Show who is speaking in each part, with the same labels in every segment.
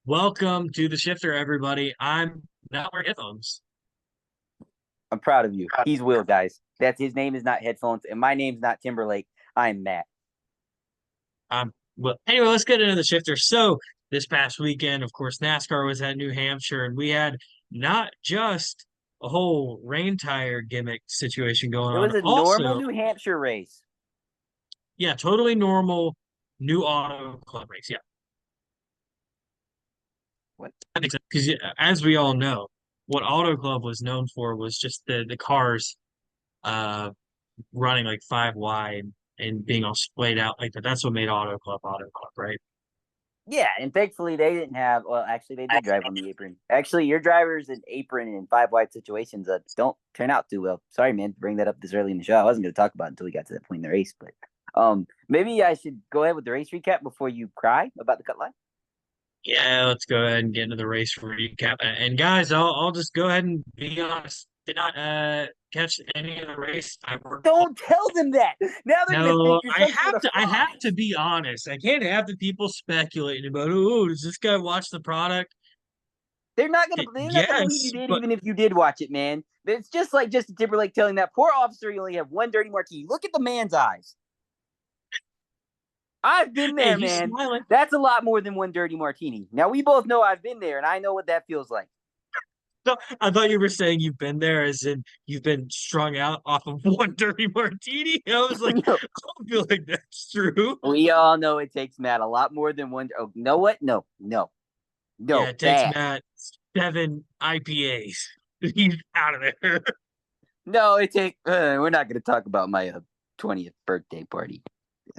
Speaker 1: Welcome to the shifter, everybody. I'm not wearing headphones.
Speaker 2: I'm proud of you. He's Will, guys. That's his name is not headphones, and my name's not Timberlake. I'm Matt.
Speaker 1: Well, anyway, let's get into the shifter. So this past weekend, of course, NASCAR was at New Hampshire, and we had not just a whole rain tire gimmick situation going
Speaker 2: It
Speaker 1: on.
Speaker 2: was a normal
Speaker 1: Also,
Speaker 2: New Hampshire race.
Speaker 1: yeah, totally normal new auto club race. Yeah,
Speaker 2: What?
Speaker 1: because as we all know, what Auto Club was known for was just the cars uh running like five wide and being all splayed out like that. That's what made Auto Club, right?
Speaker 2: Yeah, and thankfully they didn't have. Well, actually, they did drive on the apron. Actually, your drivers in apron and five wide situations don't turn out too well. Sorry, man, to bring that up this early in the show. I wasn't going to talk about it until we got to that point in the race, but maybe I should go ahead with the race recap before you cry about the cut line.
Speaker 1: Yeah, let's go ahead and get into the race recap. And guys, I'll just go ahead and be honest. Did not catch any of the race. I worked.
Speaker 2: Don't tell them that. Now they're going to
Speaker 1: No,
Speaker 2: think you're some sort of
Speaker 1: I have
Speaker 2: fraud.
Speaker 1: to be honest. I can't have the people speculating about, oh, does this guy watch the product?
Speaker 2: They're not gonna believe you
Speaker 1: Yes,
Speaker 2: did,
Speaker 1: but
Speaker 2: even if you did watch it, man. It's just like Justin Timberlake telling that poor officer you only have one dirty martini. Look at the man's eyes. I've been
Speaker 1: hey,
Speaker 2: there,
Speaker 1: he's
Speaker 2: man.
Speaker 1: smiling.
Speaker 2: That's a lot more than one dirty martini. Now we both know I've been there, and I know what that feels like.
Speaker 1: No, I thought you were saying you've been there, as in you've been strung out off of one dirty martini. I was like, I don't feel like that's true.
Speaker 2: We all know it takes Matt a lot more than one. Oh, you know what? No, no,
Speaker 1: Yeah,
Speaker 2: no.
Speaker 1: it takes
Speaker 2: Bad.
Speaker 1: Matt 7 IPAs. He's out of there.
Speaker 2: No, it takes. We're not going to talk about my 20th birthday party.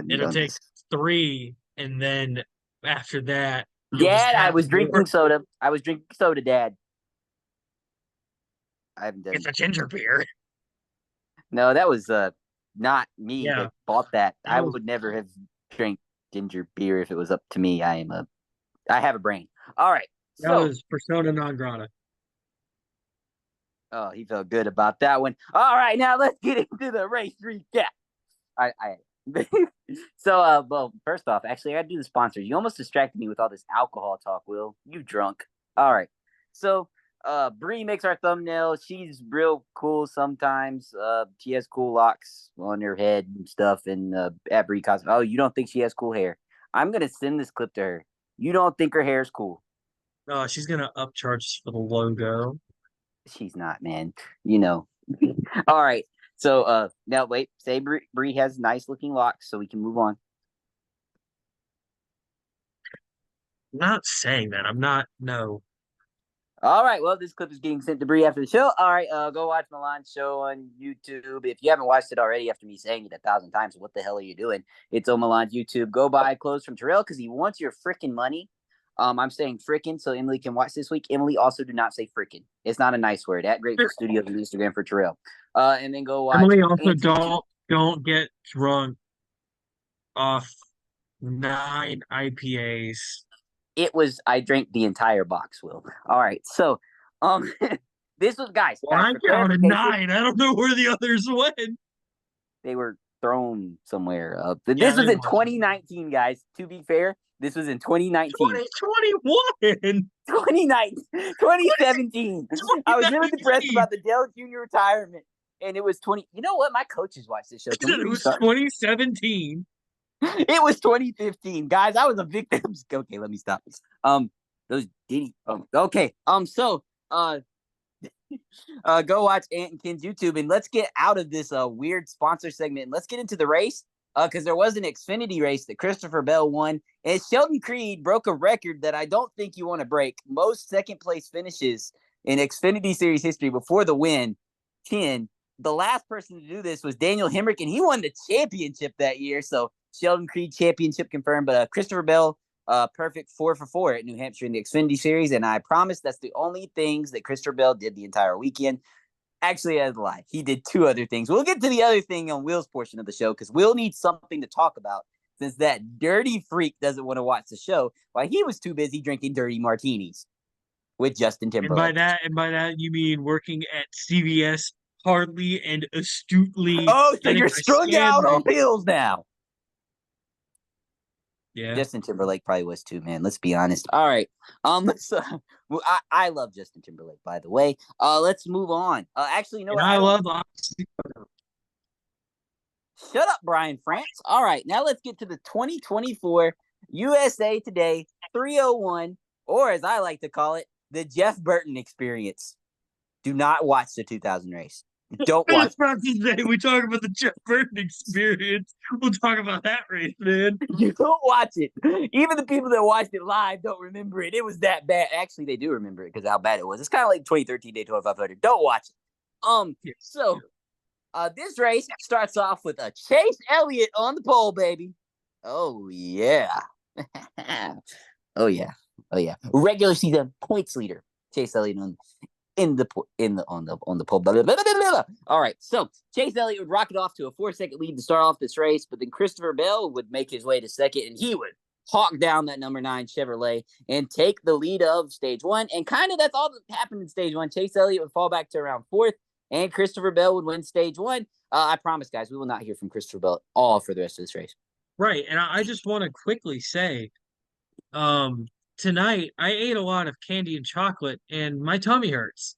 Speaker 1: It'll take three, and then after that, you'll just
Speaker 2: Dad, I
Speaker 1: have
Speaker 2: was drinking
Speaker 1: more.
Speaker 2: soda. I was drinking soda, Dad. I haven't
Speaker 1: It's
Speaker 2: done.
Speaker 1: a ginger beer.
Speaker 2: No, that was not me
Speaker 1: Yeah,
Speaker 2: that bought that.
Speaker 1: that
Speaker 2: I
Speaker 1: was
Speaker 2: would never have drank ginger beer if it was up to me. I have a brain. All right.
Speaker 1: that
Speaker 2: So,
Speaker 1: was persona non grata.
Speaker 2: oh, he felt good about that one. All right, now let's get into the race recap. I so well, first off, actually I gotta do the sponsors. You almost distracted me with all this alcohol talk, Will. You drunk. All right. So Bree makes our thumbnail. She's real cool sometimes. She has cool locks on her head and stuff, and at Bree Cosmo. Oh, you don't think she has cool hair? I'm gonna send this clip to her. You don't think her hair is cool?
Speaker 1: She's gonna upcharge for the logo.
Speaker 2: She's not, man. You know. All right. So now wait, say Bree has nice looking locks, so we can move on.
Speaker 1: I'm not saying that. I'm not. No.
Speaker 2: All right. Well, this clip is getting sent to Bree after the show. All right. Go watch Milan's show on YouTube. If you haven't watched it already after me saying it 1,000 times, what the hell are you doing? It's on Milan's YouTube. Go buy clothes from Terrell because he wants your freaking money. I'm saying frickin' so Emily can watch this week. Emily, also do not say frickin'. It's not a nice word. At Grateful Studios on Instagram for Terrell. And then go watch
Speaker 1: Emily, also
Speaker 2: Auntie.
Speaker 1: don't get drunk off 9 IPAs.
Speaker 2: I drank the entire box, Will. All right. So um this was guys,
Speaker 1: Well,
Speaker 2: guys,
Speaker 1: I
Speaker 2: for
Speaker 1: counted
Speaker 2: clarification.
Speaker 1: 9. I don't know where the others went.
Speaker 2: They were thrown somewhere.
Speaker 1: Yeah,
Speaker 2: This
Speaker 1: they
Speaker 2: was in
Speaker 1: was
Speaker 2: 2019, guys. To be fair, this was in 2019.
Speaker 1: 2021.
Speaker 2: 2019, 2017. I was really depressed
Speaker 1: 2019.
Speaker 2: about the Dell Jr. retirement. And it was 20. You know what? My coaches watched this show. Can we
Speaker 1: It was
Speaker 2: restart?
Speaker 1: 2017.
Speaker 2: It was 2015. Guys, I was a victim. Okay, let me stop this. Those Diddy. Okay. So go watch Ant and Ken's YouTube and let's get out of this weird sponsor segment and let's get into the race. Because there was an Xfinity race that Christopher Bell won, and Sheldon Creed broke a record that I don't think you want to break. Most second place finishes in Xfinity Series history before the win, 10. The last person to do this was Daniel Hemrick, and he won the championship that year. So Sheldon Creed championship confirmed, but Christopher Bell, perfect 4 for 4 at New Hampshire in the Xfinity Series, and I promise that's the only things that Christopher Bell did the entire weekend. Actually, that's a lie. He did 2 other things. We'll get to the other thing on Will's portion of the show because Will needs something to talk about since that dirty freak doesn't want to watch the show while he was too busy drinking dirty martinis with Justin
Speaker 1: And by
Speaker 2: Timberlake.
Speaker 1: that, you mean working at CVS hardly and astutely
Speaker 2: Oh, so
Speaker 1: getting
Speaker 2: you're
Speaker 1: my
Speaker 2: strung
Speaker 1: scan
Speaker 2: out on
Speaker 1: read.
Speaker 2: pills now.
Speaker 1: Yeah.
Speaker 2: Justin Timberlake probably was too, man. Let's be honest. All right. Let's. Well, I love Justin Timberlake, by the way. Let's move on. Actually, you know
Speaker 1: And
Speaker 2: what?
Speaker 1: I
Speaker 2: I don't.
Speaker 1: love Oxy.
Speaker 2: Shut up, Brian France. All right, now let's get to the 2024 USA Today 301, or as I like to call it, the Jeff Burton experience. Do not watch the 2000 race. Don't
Speaker 1: I
Speaker 2: watch.
Speaker 1: just about to say we talk about the Jeff Burton experience. We'll talk about that race, man.
Speaker 2: You don't watch it. Even the people that watched it live don't remember it. It was that bad. Actually, they do remember it because of how bad it was. It's kind of like 2013 Daytona 500. Don't watch it.
Speaker 1: Yes.
Speaker 2: So this race starts off with a Chase Elliott on the pole, baby. Oh yeah. Oh yeah. Oh yeah. Regular season points leader. Chase Elliott on the pole. Blah, blah, blah, blah, blah. All right. So Chase Elliott would rocket off to a 4-second lead to start off this race, but then Christopher Bell would make his way to second, and he would hawk down that number 9 Chevrolet and take the lead of stage 1. And kind of that's all that happened in stage 1. Chase Elliott would fall back to around 4th, and Christopher Bell would win stage 1. I promise, guys, we will not hear from Christopher Bell at all for the rest of this race.
Speaker 1: Right. And I just want to quickly say, um, tonight I ate a lot of candy and chocolate and my tummy hurts.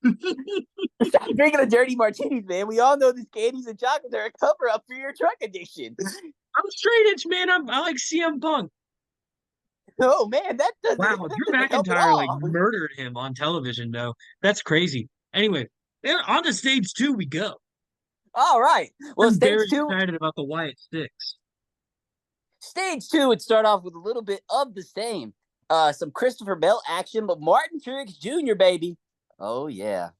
Speaker 2: Stop drinking the dirty martinis, man. We all know these candies and chocolates are a cover up for your drug addiction.
Speaker 1: I'm straight edge, man. I like CM Punk.
Speaker 2: Oh man,
Speaker 1: Wow,
Speaker 2: that
Speaker 1: Drew
Speaker 2: doesn't help at
Speaker 1: McIntyre like
Speaker 2: all.
Speaker 1: murdered him on television, though. That's crazy. Anyway, then on to stage 2 we go.
Speaker 2: All right. Well,
Speaker 1: I'm very excited about the Wyatt Six.
Speaker 2: Stage two would start off with a little bit of the same. Some Christopher Bell action, but Martin Truex Jr., baby. Oh yeah.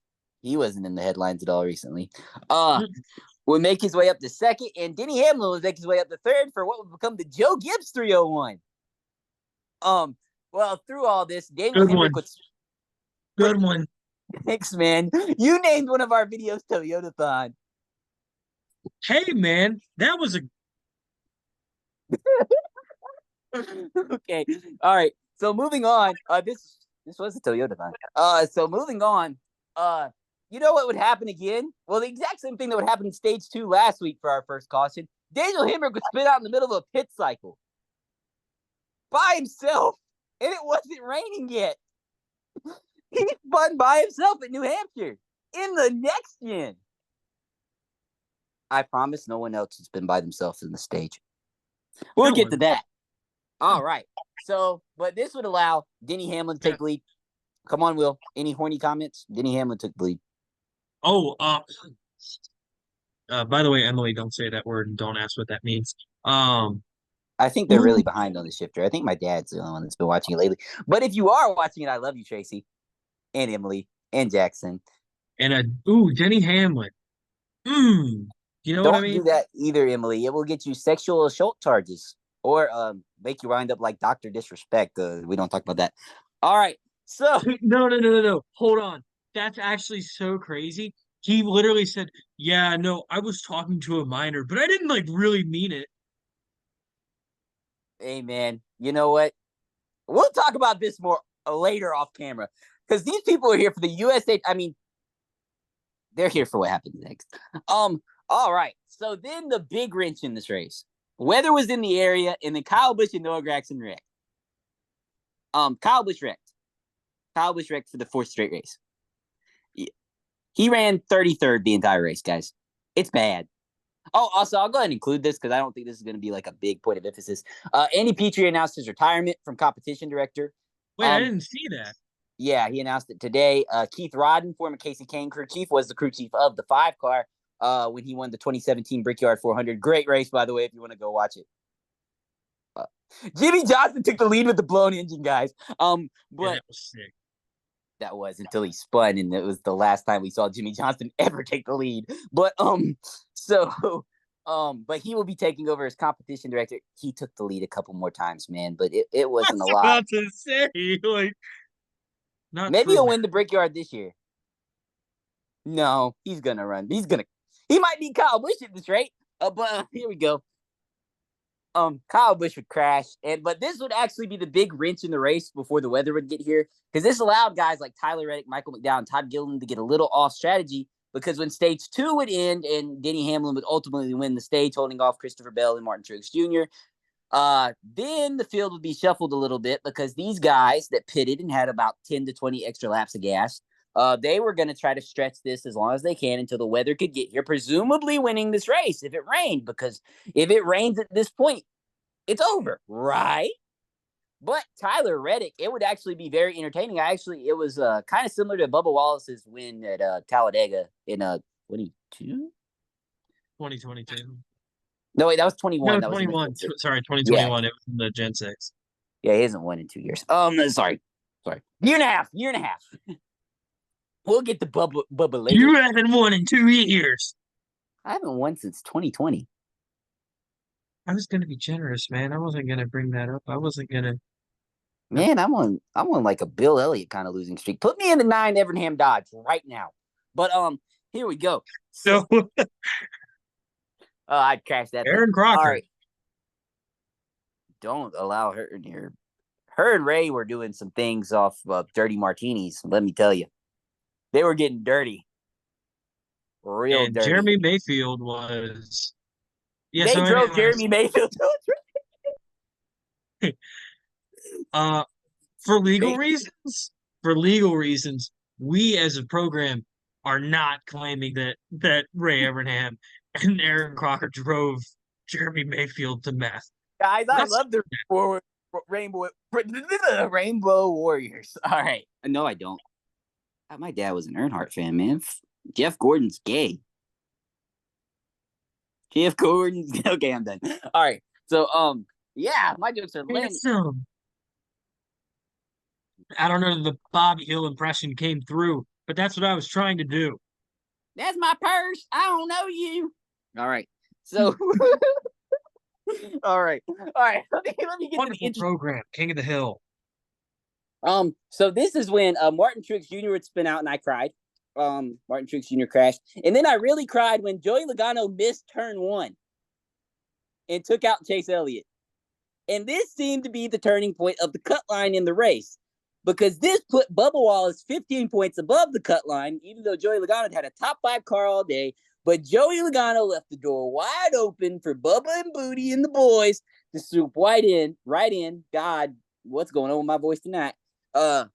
Speaker 2: He wasn't in the headlines at all recently. Would make his way up to second, and Denny Hamlin would make his way up to third for what would become the Joe Gibbs 301. Well, through all this, Daniel
Speaker 1: Good
Speaker 2: Hemrick
Speaker 1: one.
Speaker 2: would
Speaker 1: Good one.
Speaker 2: thanks, man. You named one of our videos Toyotathon.
Speaker 1: Hey, man, that was a
Speaker 2: Okay. All right. So moving on. This was a Toyotathon. So moving on. You know what would happen again? Well, the exact same thing that would happen in stage 2 last week for our first caution. Daniel Hemrick would spin out in the middle of a pit cycle by himself, and it wasn't raining yet. He spun by himself at New Hampshire in the next gen. I promise no one else has been by themselves in the stage. We'll get to that. All right. So, but this would allow Denny Hamlin to take the lead. Come on, Will. Any horny comments? Denny Hamlin took the lead.
Speaker 1: Oh, by the way, Emily, don't say that word and don't ask what that means.
Speaker 2: I think they're really behind on the shifter. I think my dad's the only one that's been watching it lately. But if you are watching it, I love you, Tracy, and Emily, and Jackson.
Speaker 1: And Denny Hamlin. You know
Speaker 2: Don't
Speaker 1: what I mean?
Speaker 2: do that either, Emily. It will get you sexual assault charges or make you wind up like Dr. Disrespect. We don't talk about that. All right. So
Speaker 1: No. Hold on. That's actually so crazy. He literally said, "Yeah, no, I was talking to a minor, but I didn't like really mean it."
Speaker 2: hey, man, you know what? We'll talk about this more later off camera because these people are here for the USA. I mean, they're here for what happens next. All right. So then the big wrench in this race. Weather was in the area, and then Kyle Busch and Noah Gragson wrecked. Kyle Busch wrecked. Kyle Busch wrecked for the 4th straight race. He ran 33rd the entire race, guys. It's bad. Oh, also, I'll go ahead and include this because I don't think this is going to be like a big point of emphasis. Andy Petrie announced his retirement from competition director.
Speaker 1: Wait, I didn't see that.
Speaker 2: Yeah, he announced it today. Keith Rodden, former Casey Kane crew chief, was the crew chief of the 5 car when he won the 2017 Brickyard 400. Great race, by the way, if you want to go watch it. Jimmy Johnson took the lead with the blown engine, guys. But
Speaker 1: yeah, that was sick.
Speaker 2: That was until he spun, and it was the last time we saw Jimmy Johnson ever take the lead. But but he will be taking over as competition director. He took the lead a couple more times, man, but it wasn't a lot.
Speaker 1: About to say, like, not
Speaker 2: maybe
Speaker 1: true.
Speaker 2: he'll win the Brickyard this year. No, he's gonna run. He might be Kyle Busch at this rate. But here we go. Kyle Busch would crash, but this would actually be the big wrench in the race before the weather would get here, because this allowed guys like Tyler Reddick, Michael McDowell, and Todd Gilliland to get a little off strategy because when stage 2 would end and Denny Hamlin would ultimately win the stage, holding off Christopher Bell and Martin Truex Jr., then the field would be shuffled a little bit because these guys that pitted and had about 10 to 20 extra laps of gas, they were going to try to stretch this as long as they can until the weather could get here, presumably winning this race if it rained, because if it rains at this point, it's over, right? But Tyler Reddick, it would actually be very entertaining. It was kind of similar to Bubba Wallace's win at Talladega in 22?
Speaker 1: 2022.
Speaker 2: No, wait, that was 21.
Speaker 1: No,
Speaker 2: That was in
Speaker 1: 21.
Speaker 2: the
Speaker 1: Sorry,
Speaker 2: yeah,
Speaker 1: 2021. It was in the Gen 6.
Speaker 2: yeah, he hasn't won in 2 years. Sorry, year and a half. We'll get the Bubba later.
Speaker 1: You haven't won in 2 years.
Speaker 2: I haven't won since 2020.
Speaker 1: I was going to be generous, man. I wasn't going to bring that up. I wasn't going to.
Speaker 2: Man, I'm on like a Bill Elliott kind of losing streak. Put me in the 9 Evernham Dodge right now. But here we go.
Speaker 1: So,
Speaker 2: I'd crash that
Speaker 1: Aaron
Speaker 2: thing.
Speaker 1: Crocker.
Speaker 2: All right. Don't allow her in here. Her and Ray were doing some things off dirty martinis. Let me tell you, they were getting dirty, real
Speaker 1: And
Speaker 2: dirty.
Speaker 1: Jeremy Mayfield was. Yeah,
Speaker 2: they
Speaker 1: so
Speaker 2: drove
Speaker 1: anyways,
Speaker 2: Jeremy Mayfield to
Speaker 1: for legal reasons, we as a program are not claiming that Ray Evernham and Aaron Crocker drove Jeremy Mayfield to meth.
Speaker 2: Guys, I love the Rainbow Warriors. All right. No, I don't. My dad was an Earnhardt fan, man. Jeff Gordon's gay. Jeff Gordon's okay. I'm done. All right. So, yeah, my jokes are landing.
Speaker 1: I don't know if the Bobby Hill impression came through, but that's what I was trying to do.
Speaker 2: That's my purse. I don't know you. All right. So, all right. Let me get
Speaker 1: Wonderful
Speaker 2: to the
Speaker 1: program, King of the Hill.
Speaker 2: So this is when Martin Truex Jr. would spin out and I cried. Martin Truex Jr. crashed. And then I really cried when Joey Logano missed turn 1 and took out Chase Elliott. And this seemed to be the turning point of the cut line in the race, because this put Bubba Wallace 15 points above the cut line, even though Joey Logano had a top 5 car all day. But Joey Logano left the door wide open for Bubba and Booty and the boys to swoop right in. God, what's going on with my voice tonight? But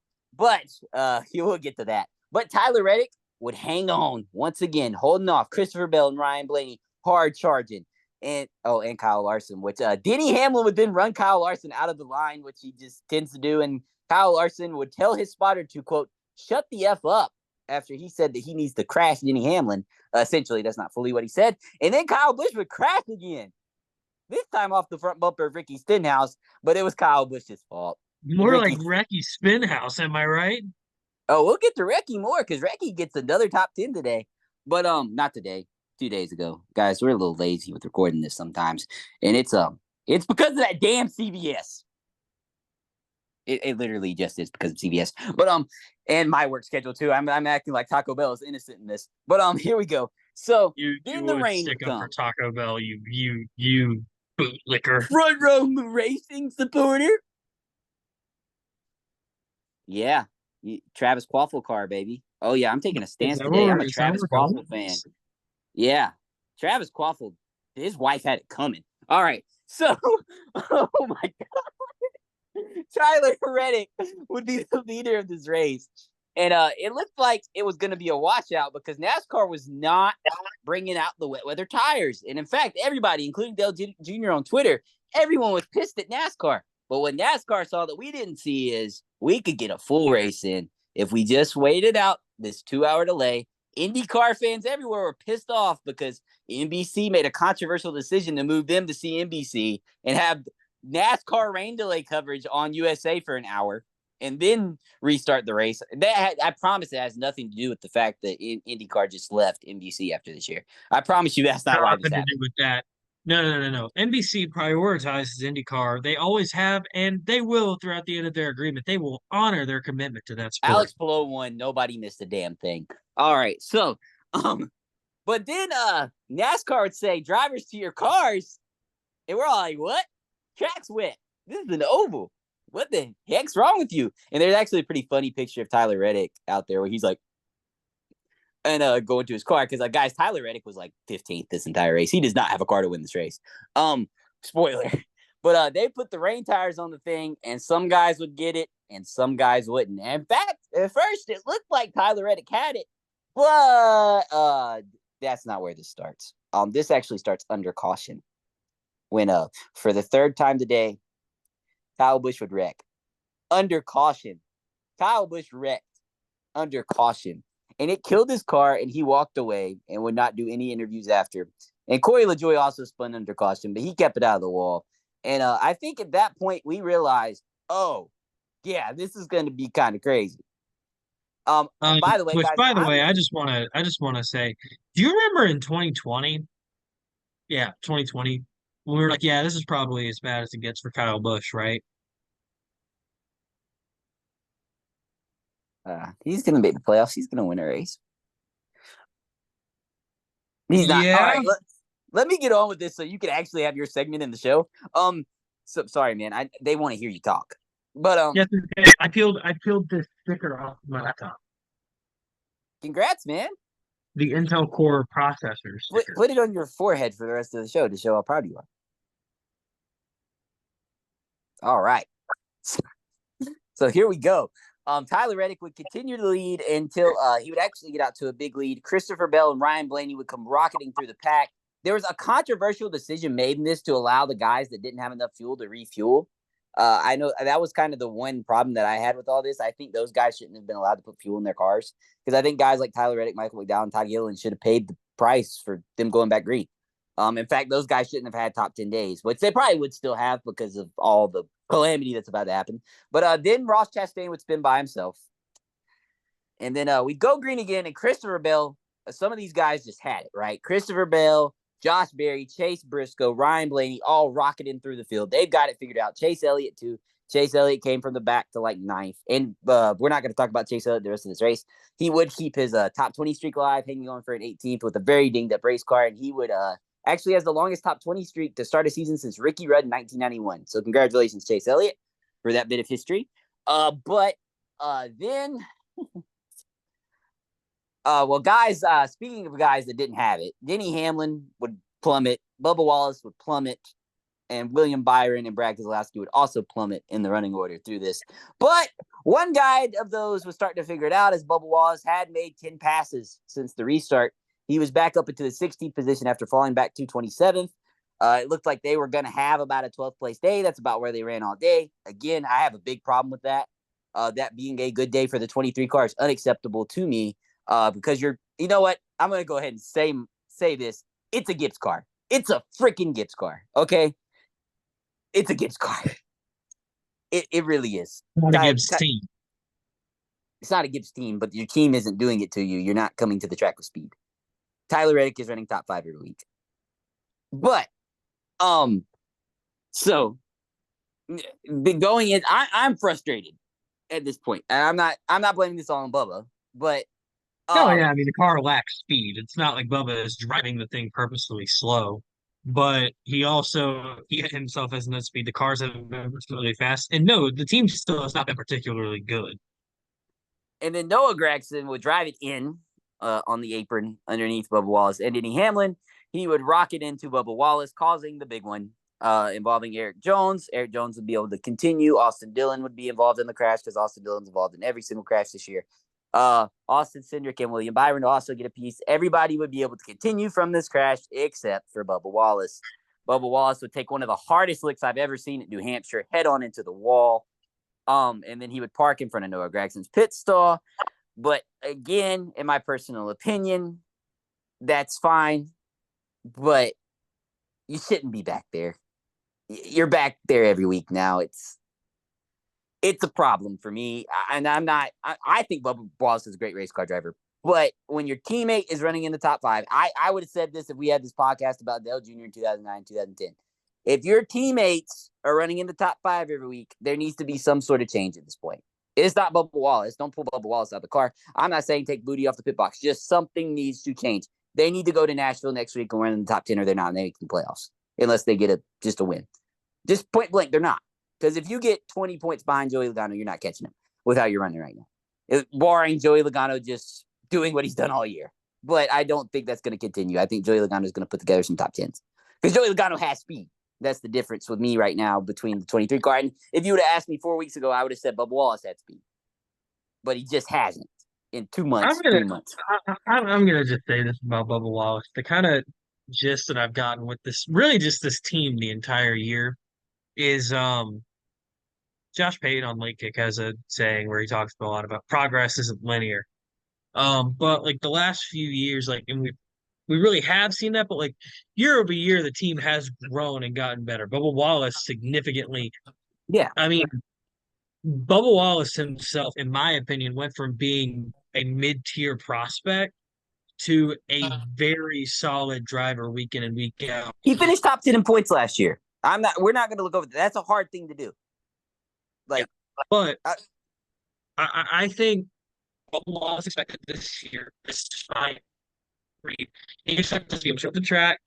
Speaker 2: you will get to that. But Tyler Reddick would hang on once again, holding off Christopher Bell and Ryan Blaney, hard charging. And Kyle Larson, which Denny Hamlin would then run Kyle Larson out of the line, which he just tends to do. And Kyle Larson would tell his spotter to, quote, shut the F up after he said that he needs to crash Denny Hamlin. Essentially, that's not fully what he said. And then Kyle Busch would crash again. This time off the front bumper of Ricky Stenhouse, but it was Kyle Busch's fault.
Speaker 1: More like Recky Spinhouse, am I right?
Speaker 2: Oh, we'll get to Recky more because Recky gets another top 10 today. But not today, 2 days ago. Guys, we're a little lazy with recording this sometimes. And it's because of that damn CBS. It literally just is because of CBS. But and my work schedule too. I'm acting like Taco Bell is innocent in this. But here we go. So
Speaker 1: then the rain stick up for Taco Bell, you bootlicker.
Speaker 2: Front row racing supporter. Yeah. Travis Quaffle car, baby. Oh yeah, I'm taking a stance today. I'm a Travis Quaffle fan. Yeah. Travis Quaffle, his wife had it coming. All right. So, oh my God. Tyler Reddick would be the leader of this race. And it looked like it was going to be a washout because NASCAR was not bringing out the wet weather tires. And in fact, everybody, including Dale Jr. on Twitter, everyone was pissed at NASCAR. But what NASCAR saw that we didn't see is we could get a full race in if we just waited out this 2-hour delay. IndyCar fans everywhere were pissed off because NBC made a controversial decision to move them to CNBC and have NASCAR rain delay coverage on USA for an hour and then restart the race. I promise it has nothing to do with the fact that IndyCar just left NBC after this year. I promise you that's not why this happened.
Speaker 1: To do with that. No. NBC prioritizes IndyCar. They always have, and they will throughout the end of their agreement. They will honor their commitment to that sport.
Speaker 2: Alex Palou won. Nobody missed a damn thing. All right. So, but then NASCAR would say, drivers to your cars. And we're all like, what? Track's wet. This is an oval. What the heck's wrong with you? And there's actually a pretty funny picture of Tyler Reddick out there where he's like, and go into his car because guys, Tyler Reddick was like 15th this entire race. He does not have a car to win this race. Spoiler. But they put the rain tires on the thing, and some guys would get it, and some guys wouldn't. And in fact, at first it looked like Tyler Reddick had it, but that's not where this starts. This actually starts under caution when for the third time today, Kyle Busch would wreck under caution. Kyle Busch wrecked under caution, and it killed his car, and he walked away and would not do any interviews after. And Corey LaJoie also spun under caution, but he kept it out of the wall. And I think at that point we realized, oh, yeah, this is going to be kind of crazy. By the way,
Speaker 1: Which,
Speaker 2: guys,
Speaker 1: by the way, I just want to say, do you remember in 2020? Yeah, 2020, we were like, yeah, this is probably as bad as it gets for Kyle Busch, right?
Speaker 2: he's going to make the playoffs. He's going to win a race. He's not. All
Speaker 1: Yeah.
Speaker 2: right, let me get on with this so you can actually have your segment in the show. So sorry, man. They want to hear you talk, but
Speaker 1: Yes, I peeled this sticker off my laptop.
Speaker 2: congrats, man.
Speaker 1: The Intel Core processor sticker.
Speaker 2: Put it on your forehead for the rest of the show to show how proud you are. All right. So here we go. Tyler Reddick would continue to lead until he would actually get out to a big lead. Christopher Bell and Ryan Blaney would come rocketing through the pack. There was a controversial decision made in this to allow the guys that didn't have enough fuel to refuel. I know that was kind of the one problem that I had with all this. I think those guys shouldn't have been allowed to put fuel in their cars because I think guys like Tyler Reddick, Michael McDowell, and Todd Gilliland should have paid the price for them going back green. In fact, those guys shouldn't have had top 10 days, which they probably would still have because of all the calamity that's about to happen. But then Ross Chastain would spin by himself. And then we go green again, and Christopher Bell, some of these guys just had it, right? Christopher Bell, Josh Berry, Chase Briscoe, Ryan Blaney, all rocketing through the field. They've got it figured out. Chase Elliott, too. Chase Elliott came from the back to like ninth. And we're not going to talk about Chase Elliott the rest of this race. He would keep his top 20 streak alive, hanging on for an 18th with a very dinged up race car. And he would actually has the longest top 20 streak to start a season since Ricky Rudd in 1991. So congratulations, Chase Elliott, for that bit of history. But then, well, guys, speaking of guys that didn't have it, Denny Hamlin would plummet, Bubba Wallace would plummet, and William Byron and Brad Keselowski would also plummet in the running order through this. But one guy of those was starting to figure it out as Bubba Wallace had made 10 passes since the restart. He was back up into the 16th position after falling back to 27th. It looked like they were going to have about a 12th place day. That's about where they ran all day. Again, I have a big problem with that. That being a good day for the 23 car is unacceptable to me because you know what? I'm going to go ahead and say this. It's a Gibbs car. It's a freaking Gibbs car. Okay. It's a Gibbs car. It really is.
Speaker 1: Not a Gibbs team.
Speaker 2: It's not a Gibbs team, but your team isn't doing it to you. You're not coming to the track with speed. Tyler Reddick is running top 5 every week. But, so going in, I'm frustrated at this point. And I'm not blaming this all on Bubba, but.
Speaker 1: Oh, yeah. I mean, the car lacks speed. It's not like Bubba is driving the thing purposefully slow, but he hit himself as enough speed. The cars have been really fast. And no, the team still has not been particularly good.
Speaker 2: And then Noah Gragson would drive it in on the apron underneath Bubba Wallace. And Denny Hamlin, he would rocket into Bubba Wallace, causing the big one involving Eric Jones. Eric Jones would be able to continue. Austin Dillon would be involved in the crash because Austin Dillon's involved in every single crash this year. Austin Cindric and William Byron would also get a piece. Everybody would be able to continue from this crash except for Bubba Wallace. Bubba Wallace would take one of the hardest licks I've ever seen at New Hampshire, head on into the wall. And then he would park in front of Noah Gragson's pit stall. But again, in my personal opinion, that's fine. But you shouldn't be back there. You're back there every week now. It's a problem for me. And I think Bubba Wallace is a great race car driver. But when your teammate is running in the top 5, I would have said this if we had this podcast about Dale Jr. in 2009, 2010. If your teammates are running in the top 5 every week, there needs to be some sort of change at this point. It's not Bubba Wallace. Don't pull Bubba Wallace out of the car. I'm not saying take Booty off the pit box. Just something needs to change. They need to go to Nashville next week and run in the top 10 or they're not making the playoffs unless they get just a win. Just point blank, they're not. Because if you get 20 points behind Joey Logano, you're not catching him with how you're running right now. Barring Joey Logano just doing what he's done all year. But I don't think that's going to continue. I think Joey Logano is going to put together some top 10s because Joey Logano has speed. That's the difference with me right now between the 23 car. And if you would have asked me 4 weeks ago, I would have said Bubba Wallace had speed, but he just hasn't in 2 months,
Speaker 1: I'm gonna
Speaker 2: 3 months.
Speaker 1: I'm gonna just say this about Bubba Wallace. The kind of gist that I've gotten with this, really just this team the entire year, is Josh Payton on Late Kick has a saying where he talks a lot about progress isn't linear. But like the last few years, like, and we really have seen that, but like year over year, the team has grown and gotten better. Bubba Wallace significantly.
Speaker 2: Yeah.
Speaker 1: I mean, Bubba Wallace himself, in my opinion, went from being a mid-tier prospect to a very solid driver week in and week out.
Speaker 2: He finished top 10 in points last year. We're not going to look over that. That's a hard thing to do.
Speaker 1: Yeah.
Speaker 2: Like,
Speaker 1: But I think Bubba Wallace expected this year, this time, he expected to be able to the track,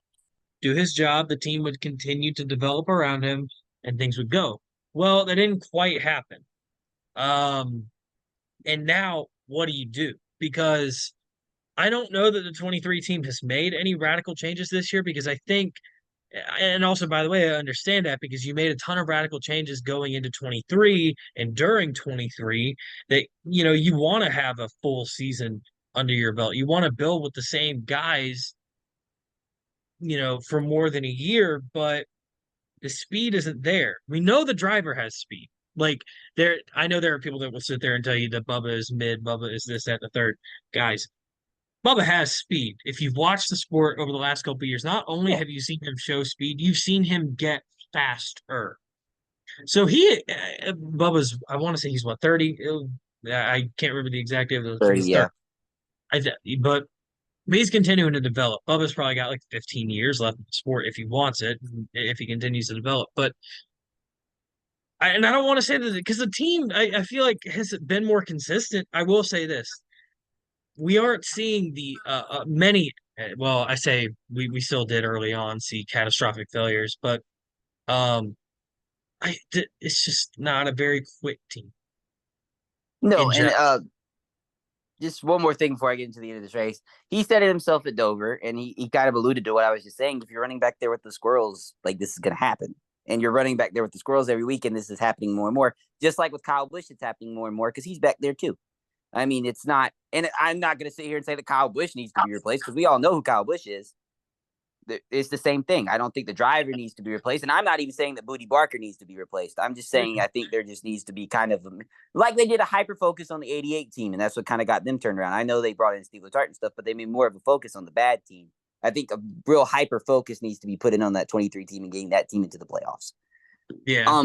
Speaker 1: do his job, the team would continue to develop around him, and things would go. Well, that didn't quite happen. Um, and now what do you do? Because I don't know that the 23 team has made any radical changes this year because I think, and also, by the way, I understand that because you made a ton of radical changes going into 23 and during 23 that, you want to have a full season under your belt. You want to build with the same guys, for more than a year, but the speed isn't there. We know the driver has speed. Like I know there are people that will sit there and tell you that Bubba is mid, Bubba is this, that, the third. Guys, Bubba has speed. If you've watched the sport over the last couple of years, not only
Speaker 2: yeah.
Speaker 1: have you seen him show speed, you've seen him get faster. So Bubba's, I want to say he's what, 30? I can't remember the exact date, but he's 30.
Speaker 2: Yeah.
Speaker 1: But he's continuing to develop. Bubba's probably got like 15 years left in the sport if he wants it, if he continues to develop. But and I don't want to say that because the team, I feel like has been more consistent. I will say this: we aren't seeing the many. Well, I say we still did early on see catastrophic failures, but um, it's just not a very quick team
Speaker 2: No,
Speaker 1: in
Speaker 2: and
Speaker 1: general.
Speaker 2: just one more thing before I get into the end of this race. He said it himself at Dover, and he kind of alluded to what I was just saying. If you're running back there with the squirrels, like this is going to happen. And you're running back there with the squirrels every week, and this is happening more and more. Just like with Kyle Busch, it's happening more and more because he's back there too. I mean, it's not, and I'm not going to sit here and say that Kyle Busch needs to be replaced because we all know who Kyle Busch is. It's the same thing. I don't think the driver needs to be replaced. And I'm not even saying that Booty Barker needs to be replaced. I'm just saying I think there just needs to be kind of like they did a hyper focus on the 88 team. And that's what kind of got them turned around. I know they brought in Steve Letarte and stuff, but they made more of a focus on the bad team. I think a real hyper focus needs to be put in on that 23 team and getting that team into the playoffs.
Speaker 1: Yeah.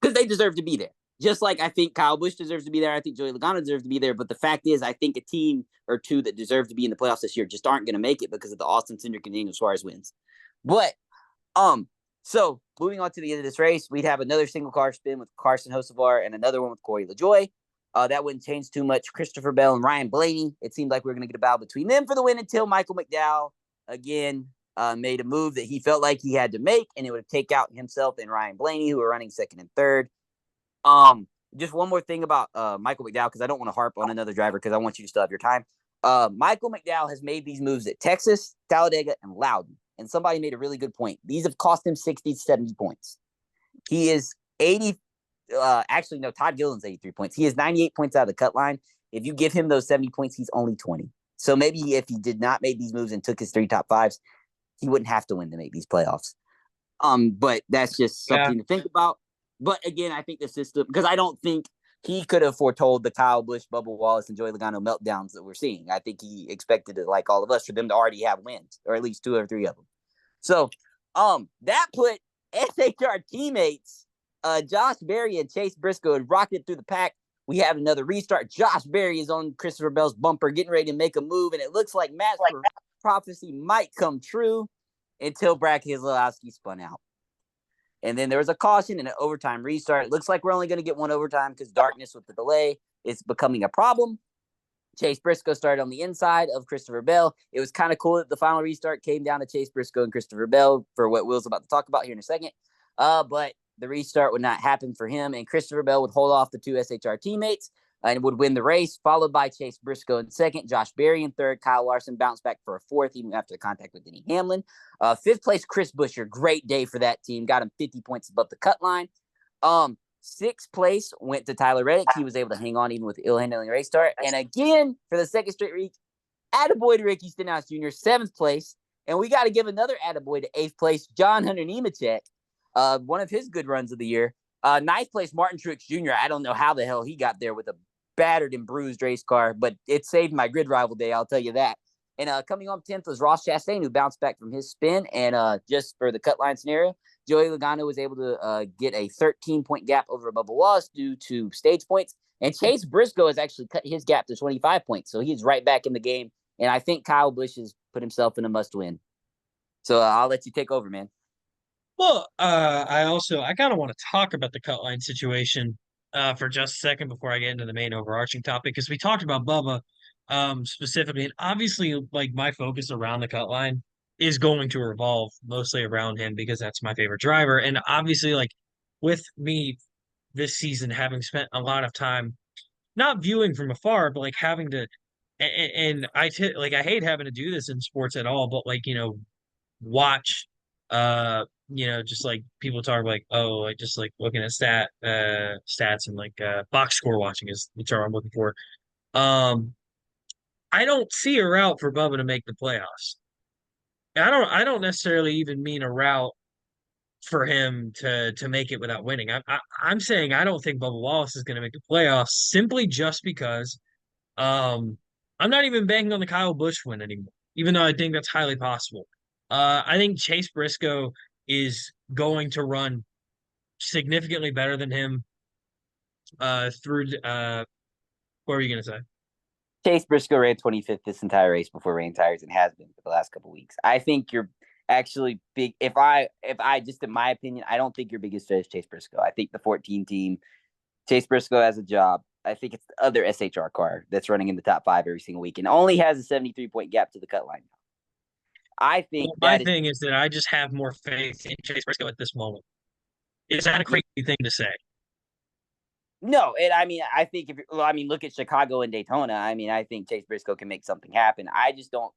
Speaker 2: Because they deserve to be there. Just like I think Kyle Busch deserves to be there. I think Joey Logano deserves to be there. But the fact is, I think a team or two that deserve to be in the playoffs this year just aren't going to make it because of the Austin Cindric and Daniel Suarez wins. But, so moving on to the end of this race, we'd have another single car spin with Carson Hocevar and another one with Corey LaJoie. That wouldn't change too much. Christopher Bell and Ryan Blaney. It seemed like we were going to get a battle between them for the win until Michael McDowell again made a move that he felt like he had to make, and it would take out himself and Ryan Blaney, who were running second and third. Just one more thing about Michael McDowell, because I don't want to harp on another driver because I want you to still have your time. Michael McDowell has made these moves at Texas, Talladega, and Loudon. And somebody made a really good point. These have cost him 60 to 70 points. He is 80. Actually, no, Todd Gilliland's 83 points. He is 98 points out of the cut line. If you give him those 70 points, he's only 20. So maybe if he did not make these moves and took his 3 top 5s, he wouldn't have to win to make these playoffs. But that's just something to think about. But again, I think the system, because I don't think he could have foretold the Kyle Busch, Bubba Wallace, and Joey Logano meltdowns that we're seeing. I think he expected it, like all of us, for them to already have wins, or at least 2 or 3 of them. So that put SHR teammates Josh Berry and Chase Briscoe had rocketed through the pack. We have another restart. Josh Berry is on Christopher Bell's bumper, getting ready to make a move, and it looks like Matt's prophecy might come true until Brad Keselowski spun out. And then there was a caution and an overtime restart. It looks like we're only going to get one overtime because darkness with the delay is becoming a problem. Chase Briscoe started on the inside of Christopher Bell. It was kind of cool that the final restart came down to Chase Briscoe and Christopher Bell for what Will's about to talk about here in a second. But the restart would not happen for him, and Christopher Bell would hold off the 2 SHR teammates. and would win the race, followed by Chase Briscoe in second, Josh Berry in third, Kyle Larson bounced back for a fourth, even after the contact with Denny Hamlin. Fifth place, Chris Buescher, great day for that team, got him 50 points above the cut line. Sixth place went to Tyler Reddick. He was able to hang on even with ill handling race start. And again, for the second straight week, attaboy to Ricky Stenhouse Jr., seventh place. And we got to give another attaboy to eighth place, John Hunter Nemechek, one of his good runs of the year. Ninth place, Martin Truex Jr. I don't know how the hell he got there with a battered and bruised race car, but it saved my grid rival day, I'll tell you that. And coming on 10th was Ross Chastain, who bounced back from his spin. And just for the cut line scenario, Joey Logano was able to get a 13-point gap over Bubba Wallace due to stage points. And Chase Briscoe has actually cut his gap to 25 points. So he's right back in the game. And I think Kyle Busch has put himself in a must win. So I'll let you take over, man.
Speaker 1: Well, I kind of want to talk about the cut line situation for just a second before I get into the main overarching topic, because we talked about Bubba specifically, and obviously, like, my focus around the cut line is going to revolve mostly around him because that's my favorite driver. And obviously, like, with me this season having spent a lot of time not viewing from afar, but like having to, and like I hate having to do this in sports at all, but like, watch just like people talk like, oh, like just like looking at stats and like box score watching is the term I'm looking for. um I don't see a route for Bubba to make the playoffs. I don't necessarily even mean a route for him to make it without winning. I'm saying I don't think Bubba Wallace is going to make the playoffs simply just because um I'm not even banking on the Kyle Busch win anymore, even though I think that's highly possible. I think Chase Briscoe is going to run significantly better than him through what were you gonna say?
Speaker 2: Chase Briscoe ran 25th this entire race before rain tires and has been for the last couple of weeks. I think you're actually big. If I just in my opinion, I don't think your biggest threat is Chase Briscoe. I think the 14 team, Chase Briscoe has a job. I think it's the other SHR car that's running in the top five every single week and only has a 73-point gap to the cut line. I think
Speaker 1: Well, my
Speaker 2: that is
Speaker 1: thing is that I just have more faith in Chase Briscoe at this moment. Is that a crazy thing to say?
Speaker 2: no. And I mean, I think look at Chicago and Daytona. I mean, I think Chase Briscoe can make something happen. I just don't.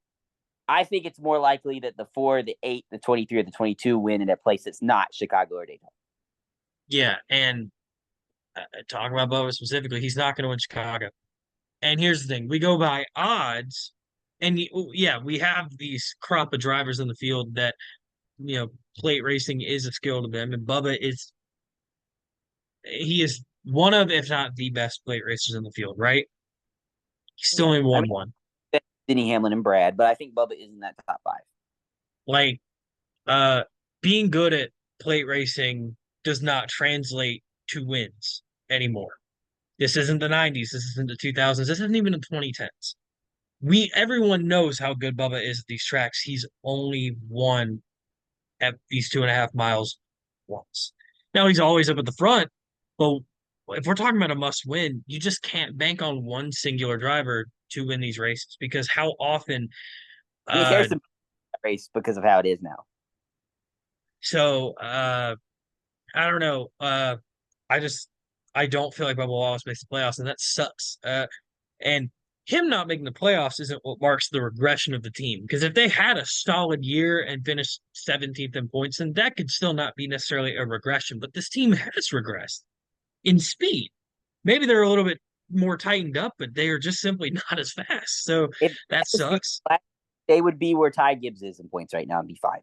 Speaker 2: I think it's more likely that the 4, the 8, the 23, or the 22 win in a place that's not Chicago or Daytona.
Speaker 1: Yeah, and talking about Bubba specifically, he's not going to win Chicago. And here's the thing: we go by odds, and yeah, we have these crop of drivers in the field that plate racing is a skill to them, and Bubba he is one of, if not the best plate racers in the field, right? He's still
Speaker 2: Yeah,
Speaker 1: only
Speaker 2: I
Speaker 1: won
Speaker 2: mean,
Speaker 1: one.
Speaker 2: Denny Hamlin and Brad, but I think Bubba is in that top five.
Speaker 1: Like, uh, being good at plate racing does not translate to wins anymore. This isn't the 90s. This isn't the 2000s. This isn't even the 2010s. Everyone knows how good Bubba is at these tracks. He's only won at these 2.5 miles once. Now he's always up at the front, but if we're talking about a must win, you just can't bank on one singular driver to win these races because how often
Speaker 2: I mean,
Speaker 1: uh
Speaker 2: Harrison race because of how it is now.
Speaker 1: so I don't know. I just I don't feel like Bubba Wallace makes the playoffs, and that sucks. And him not making the playoffs isn't what marks the regression of the team. Because if they had a solid year and finished 17th in points, then that could still not be necessarily a regression. But this team has regressed in speed. Maybe they're a little bit more tightened up, but they are just simply not as fast. So
Speaker 2: If
Speaker 1: that sucks.
Speaker 2: they would be where Ty Gibbs is in points right now and be fine.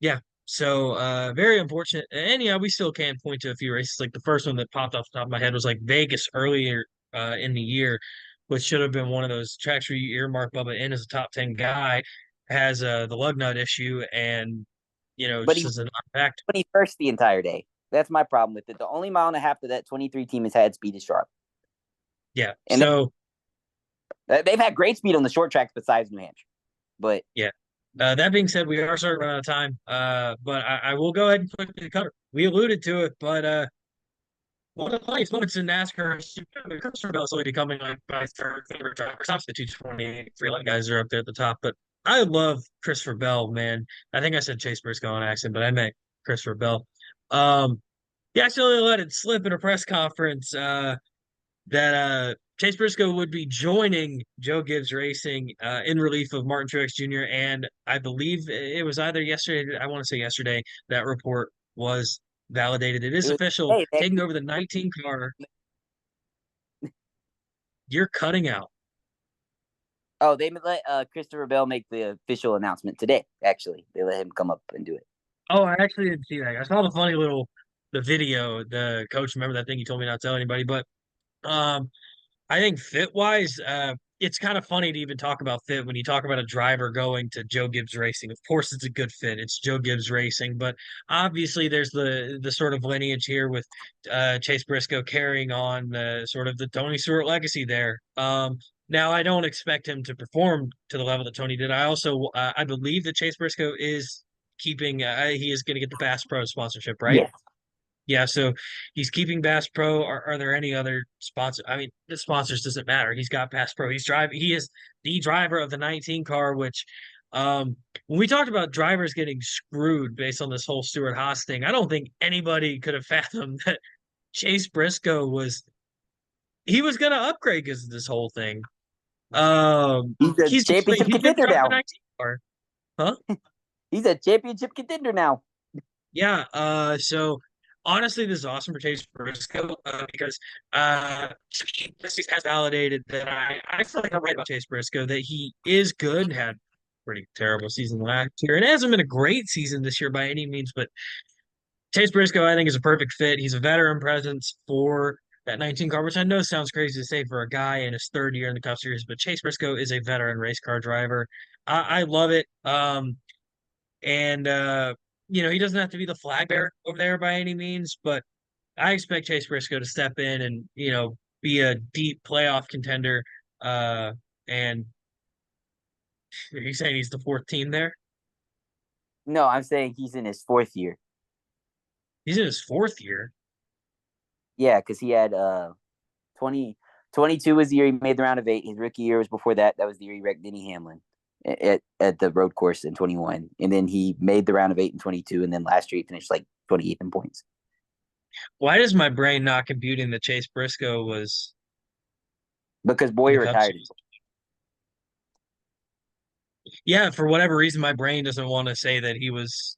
Speaker 1: Yeah. So very unfortunate. And yeah, we still can point to a few races. Like the first one that popped off the top of my head was like Vegas earlier in the year, which should have been one of those tracks where you earmark Bubba in as a top 10 guy, has the lug nut issue, and
Speaker 2: But
Speaker 1: just
Speaker 2: he's
Speaker 1: as an fact.
Speaker 2: 21st the entire day. That's my problem with it. The only mile and a half that that 23 team has had speed is sharp.
Speaker 1: Yeah.
Speaker 2: And
Speaker 1: So
Speaker 2: they've had great speed on the short tracks besides New Hampshire. But
Speaker 1: yeah. That being said, we are starting to run out of time. But I will go ahead and quickly cover. We alluded to it, but one of the funniest moments in NASCAR is Christopher Bell slowly becoming like my third favorite driver. Tops the 228. 311 guys are up there at the top, but I love Christopher Bell, man. I think I said Chase Briscoe on accident, but I meant Christopher Bell. He actually let it slip in a press conference. that Chase Briscoe would be joining Joe Gibbs Racing in relief of Martin Truex Jr. And I believe it was either yesterday, I want to say yesterday, that report was validated. It
Speaker 2: It
Speaker 1: is
Speaker 2: was
Speaker 1: official,
Speaker 2: hey,
Speaker 1: taking over the 19 car. You're cutting out.
Speaker 2: oh, they let Christopher Bell make the official announcement today. Actually, they let him come up and do it.
Speaker 1: Oh, I actually didn't see that. I saw the funny little the video. The coach, remember that thing you told me not to tell anybody, but um I think fit wise, it's kind of funny to even talk about fit when you talk about a driver going to Joe Gibbs Racing. Of course, it's a good fit. It's Joe Gibbs Racing, but obviously there's the sort of lineage here with Chase Briscoe carrying on sort of the Tony Stewart legacy there. Now I don't expect him to perform to the level that Tony did. I also I believe that Chase Briscoe is keeping he is going to get the Bass Pro sponsorship, right?
Speaker 2: Yes.
Speaker 1: Yeah, so he's keeping Bass Pro. Are there any other sponsors? I mean, the sponsors doesn't matter. He's got Bass Pro. He's driving. He is the driver of the 19 car, which when we talked about drivers getting screwed based on this whole Stewart Haas thing, I don't think anybody could have fathomed that Chase Briscoe was going to upgrade because of this whole thing.
Speaker 2: He's a
Speaker 1: He's
Speaker 2: championship
Speaker 1: he's going to
Speaker 2: contender
Speaker 1: drive the
Speaker 2: now.
Speaker 1: 19 car, huh?
Speaker 2: He's a championship contender now.
Speaker 1: Yeah, so honestly, this is awesome for Chase Briscoe because this has validated that I feel like I'm right about Chase Briscoe, that he is good, had a pretty terrible season last year, and it hasn't been a great season this year by any means, but Chase Briscoe, I think, is a perfect fit. He's a veteran presence for that 19 car, which I know sounds crazy to say for a guy in his third year in the Cup Series, but Chase Briscoe is a veteran race car driver. I love it. And he doesn't have to be the flag bearer over there by any means, but I expect Chase Briscoe to step in and, be a deep playoff contender. And are you saying he's the fourth team there?
Speaker 2: No, I'm saying he's in his fourth year.
Speaker 1: He's in his fourth year.
Speaker 2: Yeah, because he had 20, 22 was the year he made the round of eight. His rookie year was before that. That was the year he wrecked Denny Hamlin at the road course in 21. And then he made the round of eight in 22. And then last year he finished like 28th in points.
Speaker 1: Why does my brain not computing that Chase Briscoe was
Speaker 2: Because
Speaker 1: in the
Speaker 2: Boyer
Speaker 1: Cup
Speaker 2: retired.
Speaker 1: Series? Yeah, for whatever reason, my brain doesn't want to say that he was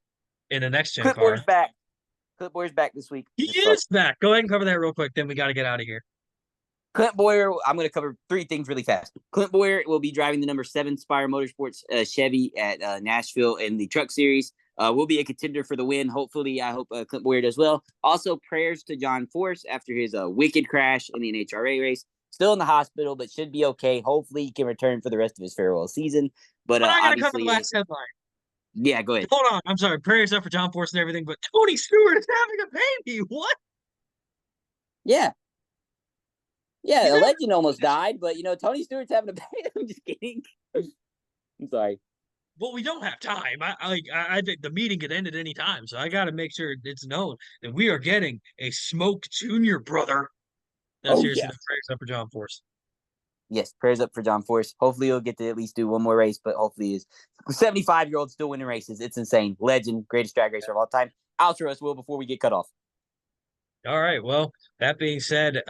Speaker 1: in a next gen
Speaker 2: Clint Boyer's
Speaker 1: car.
Speaker 2: back. Clint Boyer's back this week.
Speaker 1: He is back. Go ahead and cover that real quick. Then we got to get out of here.
Speaker 2: Clint Boyer, I'm going to cover three things really fast. Clint Boyer will be driving the number 7 Spire Motorsports Chevy at Nashville in the Truck Series. Will be a contender for the win. Hopefully, I hope Clint Boyer does well. Also, prayers to John Force after his wicked crash in the NHRA race. Still in the hospital, but should be okay. Hopefully, he can return for the rest of his farewell season. But
Speaker 1: But I got to cover the
Speaker 2: obviously,
Speaker 1: last headline.
Speaker 2: yeah, go ahead.
Speaker 1: Hold on. I'm sorry. Prayers up for John Force and everything, but Tony Stewart is having a baby. What?
Speaker 2: Yeah. Yeah,
Speaker 1: He's
Speaker 2: a
Speaker 1: having
Speaker 2: legend almost died, but Tony Stewart's having a baby. I'm just kidding. I'm sorry.
Speaker 1: Well, we don't have time. I think the meeting could end at any time, so I got to make sure it's known that we are getting a Smoke Junior brother. No,
Speaker 2: Oh
Speaker 1: seriously,
Speaker 2: yeah.
Speaker 1: the prayers up for John Force.
Speaker 2: Yes, prayers up for John Force. Hopefully he'll get to at least do one more race, but hopefully his 75-year-old still winning races. It's insane. Legend, greatest drag racer of all time. Outro us, Will, before we get cut off.
Speaker 1: All right. Well, that being said,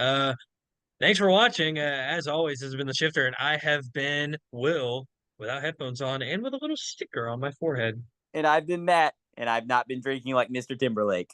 Speaker 1: thanks for watching. As always, this has been the Shifter, and I have been Will without headphones on and with a little sticker on my forehead.
Speaker 2: And I've been Matt, and I've not been drinking like Mr. Timberlake.